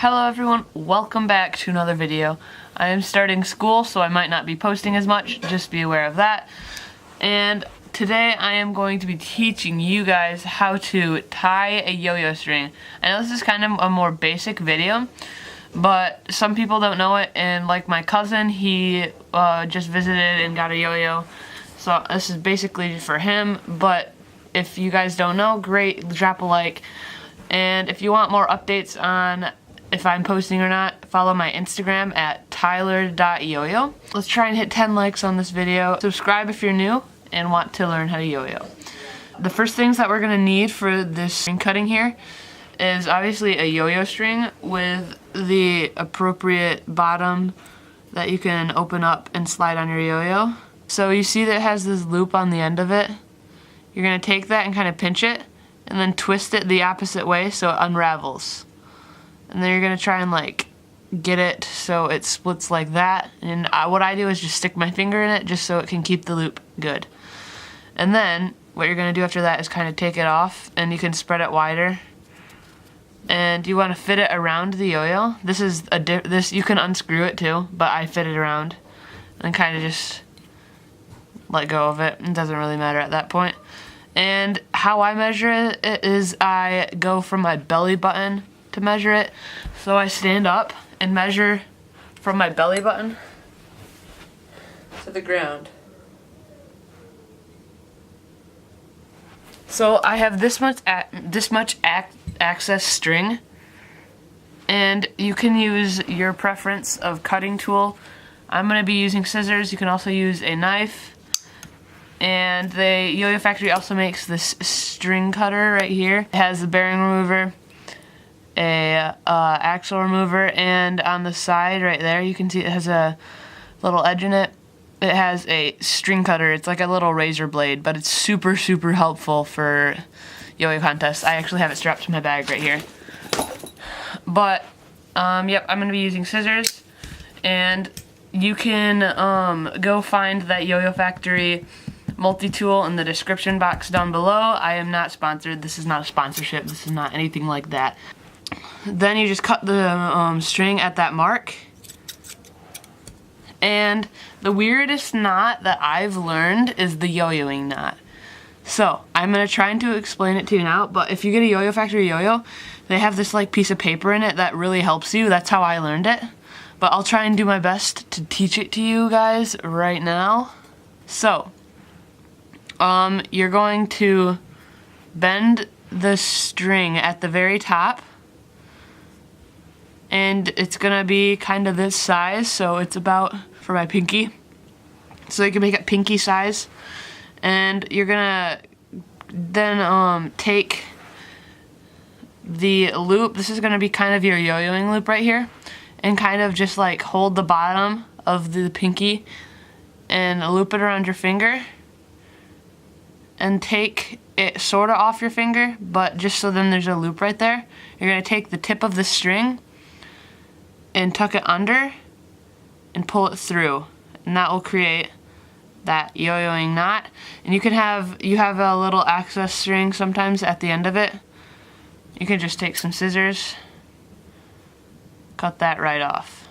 Hello everyone, welcome back to another video. I am starting school, so I might not be posting as much, just be aware of that. And today I am going to be teaching you guys how to tie a yo-yo string. I know this is kind of a more basic video, but some people don't know it, and like my cousin, he just visited and got a yo-yo. So this is basically for him, but if you guys don't know, great, drop a like. And if you want more updates on if I'm posting or not, follow my Instagram at tyler.yoyo. Let's try and hit 10 likes on this video. Subscribe if you're new and want to learn how to yo-yo. The first things that we're gonna need for this string cutting here is obviously a yo-yo string with the appropriate bottom that you can open up and slide on your yo-yo. So you see that it has this loop on the end of it. You're gonna take that and kind of pinch it and then twist it the opposite way so it unravels. And then you're gonna try and like get it so it splits like that. And what I do is just stick my finger in it just so it can keep the loop good. And then what you're gonna do after that is kind of take it off, and you can spread it wider. And you want to fit it around the yo-yo. This you can unscrew it too, but I fit it around and kind of just let go of it. It doesn't really matter at that point. And how I measure it is I go from my belly button to measure it. So I stand up and measure from my belly button to the ground. So I have this much access string, and you can use your preference of cutting tool. I'm going to be using scissors. You can also use a knife. And the YoyoFactory also makes this string cutter right here. It has the bearing remover, a axle remover, and on the side right there you can see it has a little edge in it. It has a string cutter. It's like a little razor blade, but it's super helpful for yo-yo contests. I actually have it strapped to my bag right here. But yep, I'm gonna be using scissors, and you can go find that YoyoFactory multi-tool in the description box down below. I am not sponsored. This is not a sponsorship. This is not anything like that. Then you just cut the string at that mark. And the weirdest knot that I've learned is the yo-yoing knot. So I'm gonna try and explain it to you now, but if you get a YoyoFactory yo-yo, they have this like piece of paper in it that really helps you. That's how I learned it. But I'll try and do my best to teach it to you guys right now. So you're going to bend the string at the very top, and it's gonna be kind of this size, so it's about for my pinky, so you can make it pinky size. And you're gonna then take the loop. This is gonna be kind of your yo-yoing loop right here, and kind of just like hold the bottom of the pinky and loop it around your finger, and take it sort of off your finger, but just so then there's a loop right there. You're gonna take the tip of the string and tuck it under and pull it through, and that will create that yo-yoing knot. And you have a little access string sometimes at the end of it. You can just take some scissors, cut that right off.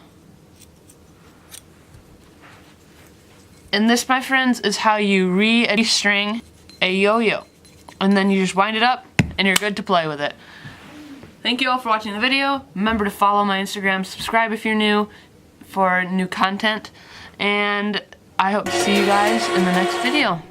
And this, my friends, is how you re-string a yo-yo, and then you just wind it up and you're good to play with it. Thank you all for watching the video. Remember to follow my Instagram, subscribe if you're new for new content, and I hope to see you guys in the next video.